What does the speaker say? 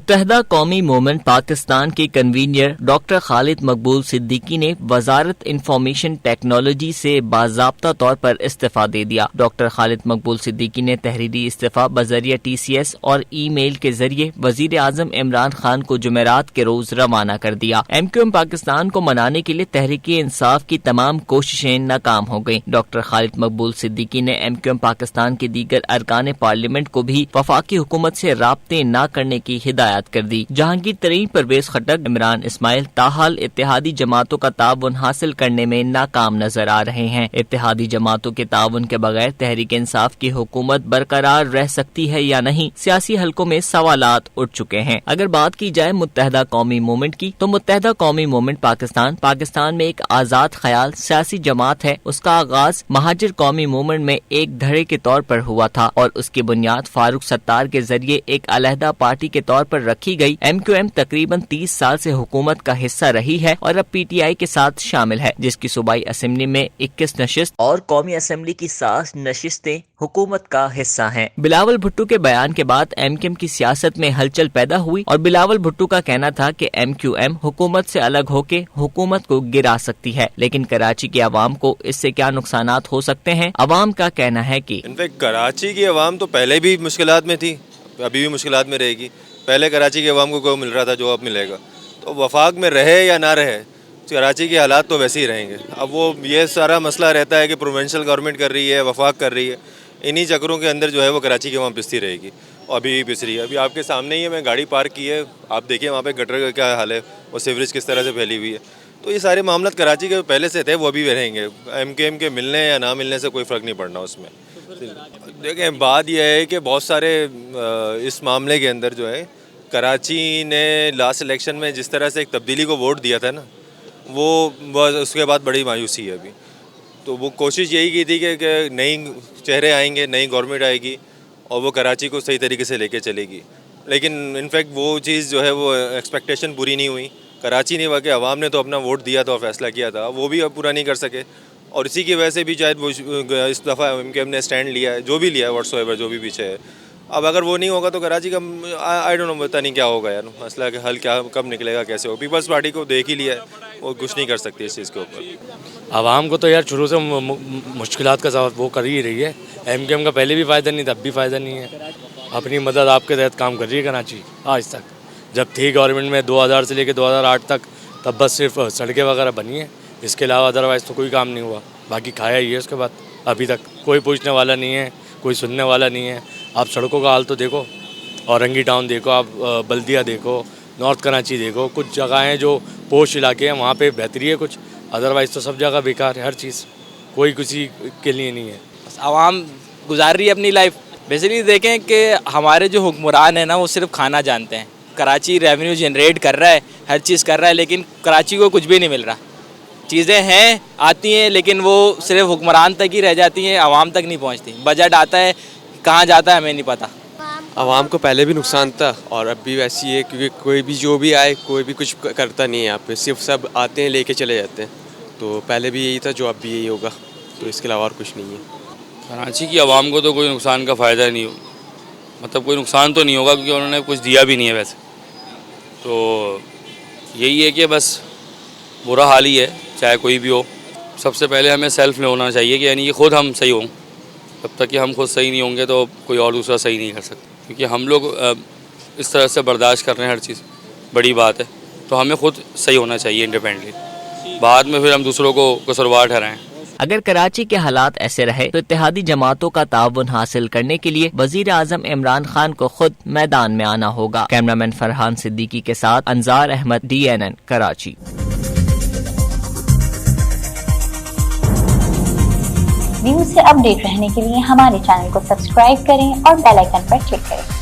मुत्तहदा कौमी मूवमेंट पाकिस्तान के convener doctor Khalid मकबूल सिद्दीकी ने वजारत इंफॉर्मेशन टेक्नोलॉजी से बाज़ाब्ता तौर पर इस्तीफा दे दिया। डॉक्टर खालिद मकबूल सिद्दीकी ने तहरीरी इस्तीफा बजरिया TCS और ईमेल के जरिए वजीर आजम इमरान खान को जुमेरात के रोज रवाना कर दिया। MQM पाकिस्तान को मनाने के लिए तहरीकी इंसाफ की तमाम कोशिशें नाकाम हो गयी। डॉक्टर खालिद मकबूल सिद्दीकी ने MQM पाकिस्तान के दीगर अरकान पार्लियामेंट को भी वफाकी हुकूमत से राब्ते न करने की हिदायत कर दी। जहांगीर तरीन, परवेज खट्टक, इमरान इस्माइल ताहाल इत्तेहादी जमातों का ताउन हासिल करने में नाकाम नजर आ रहे हैं। इत्तेहादी जमातों के ताउन के बगैर तहरीक इंसाफ की हुकूमत बरकरार रह सकती है या नहीं, सियासी हलकों में सवालात उठ चुके हैं। अगर बात की जाए मुत्तहदा कौमी मूवमेंट की, तो मुत्तहदा कौमी मूवमेंट पाकिस्तान में एक आजाद ख्याल सियासी जमात है। उसका आगाज महाजिर कौमी मूवमेंट में एक धड़े के तौर पर हुआ था और उसकी बुनियाद फारूक सत्तार के जरिए एक अलहदा पार्टी के तौर पर रखी गई। MQM तकरीबन 30 साल से हुकूमत का हिस्सा रही है और अब PTI के साथ शामिल है, जिसकी सूबाई असेंबली में 21 नशिस्त और कौमी असेंबली की 7 नशिस्तें हुकूमत का हिस्सा हैं। बिलावल भुट्टो के बयान के बाद MQM की सियासत में हलचल पैदा हुई और बिलावल भुट्टो का कहना था कि MQM हुकूमत से अलग होकर हुकूमत को गिरा सकती है, लेकिन कराची की आवाम को इससे क्या नुकसानात हो सकते हैं। आवाम का कहना है कि इनफैक्ट कराची की आवाम तो पहले भी मुश्किलात में थी, अभी भी मुश्किलात में रहेगी। पहले कराची के अवाम को मिल रहा था जो अब मिलेगा, तो वफाक में रहे या ना रहे, कराची के हालात तो वैसे ही रहेंगे। अब वो ये सारा मसला रहता है कि प्रोविंशियल गवर्नमेंट कर रही है, वफाक कर रही है, इन्हीं चक्करों के अंदर जो है वो कराची की अवाम पिसती रहेगी और अभी भी पिस रही है। अभी आपके सामने ही है, मैं गाड़ी पार्क की है, आप देखिए वहाँ पे गटर का क्या हाल है और सीवरेज किस तरह से फैली हुई है। तो ये सारे मामला कराची के पहले से थे, वो अभी भी रहेंगे। MQM के मिलने या ना मिलने से कोई फ़र्क नहीं पड़ना उसमें। देखें, बात यह है कि बहुत सारे इस मामले के अंदर जो है कराची ने लास्ट इलेक्शन में जिस तरह से एक तब्दीली को वोट दिया था ना, वो उसके बाद बड़ी मायूसी है अभी। तो वो कोशिश यही की थी कि नई चेहरे आएंगे, नई गवर्नमेंट आएगी और वो कराची को सही तरीके से लेके चलेगी, लेकिन इनफैक्ट वो चीज़ जो है वो एक्सपेक्टेशन पूरी नहीं हुई। कराची नहीं, वाकई अवाम ने तो अपना वोट दिया था और फैसला किया था, वो भी अब पूरा नहीं कर सके और इसी की वजह से भी शायद वो इस दफ़ा MQM ने स्टैंड लिया है, जो भी लिया है, व्हाट्सएवर जो भी पीछे है। अब अगर वो नहीं होगा तो कराची का आई डोंट नो, पता नहीं क्या होगा यार, मसला कि हल क्या कब निकलेगा, कैसे हो। पीपल्स पार्टी को देख ही लिया है, वो कुछ नहीं कर सकती इस चीज़ के ऊपर। आवाम को तो यार शुरू से मुश्किलात का साथ वो कर ही रही है। MQM का पहले भी फ़ायदा नहीं था, अब भी फ़ायदा नहीं है। अपनी मदद आपके तहत काम कर रही है कराची आज तक। जब थी गवर्नमेंट में 2000 से लेकर 2008 तक, तब बस सिर्फ सड़कें वगैरह बनी है, इसके अलावा अदरवाइज़ तो कोई काम नहीं हुआ। बाकी खाया ही है उसके बाद, अभी तक कोई पूछने वाला नहीं है, कोई सुनने वाला नहीं है। आप सड़कों का हाल तो देखो, औरंगी टाउन देखो, आप बल्दिया देखो, नॉर्थ कराची देखो, कुछ जगह हैं जो पोश इलाके हैं वहाँ पे बेहतरी है कुछ, अदरवाइज़ तो सब जगह बेकार है, हर चीज़ कोई किसी के लिए नहीं है। आवाम गुजार रही है अपनी लाइफ। बेसिकली देखें कि हमारे जो हुक्मरान हैं ना, वो सिर्फ खाना जानते हैं। कराची रेवेन्यू जनरेट कर रहा है, हर चीज़ कर रहा है, लेकिन कराची को कुछ भी नहीं मिल रहा। चीज़ें हैं, आती हैं, लेकिन वो सिर्फ हुक्मरान तक ही रह जाती हैं, आवाम तक नहीं पहुंचती। बजट आता है, कहाँ जाता है हमें नहीं पता। आवाम को पहले भी नुकसान था और अब भी वैसी है, क्योंकि कोई भी जो भी आए कोई भी कुछ करता नहीं है यहाँ पे, सिर्फ सब आते हैं लेके चले जाते हैं। तो पहले भी यही था, जो अब भी यही होगा, तो इसके अलावा और कुछ नहीं है। कराची की आवाम को तो कोई नुकसान का फ़ायदा नहीं हो, मतलब कोई नुकसान तो नहीं होगा क्योंकि उन्होंने कुछ दिया भी नहीं है वैसे। तो यही है कि बस बुरा हाल ही है, चाहे कोई भी हो। सबसे पहले हमें सेल्फ में होना चाहिए कि यानी कि ख़ुद हम सही हों। जब तक कि हम खुद सही नहीं होंगे तो कोई और दूसरा सही नहीं कर सकता, क्योंकि हम लोग इस तरह से बर्दाश्त कर रहे हैं हर चीज़, बड़ी बात है। तो हमें खुद सही होना चाहिए इंडिपेंडेंटली, बाद में फिर हम दूसरों को कसूरवार ठहराएं। अगर कराची के हालात ऐसे रहे तो इत्तेहादी जमातों का ताउन हासिल करने के लिए वजीर आजम इमरान खान को खुद मैदान में आना होगा। कैमरामैन फरहान सिद्दीकी के साथ अंजार अहमद, DNN, कराची। न्यूज़ से अपडेट रहने के लिए हमारे चैनल को सब्सक्राइब करें और बेल आइकन पर क्लिक करें।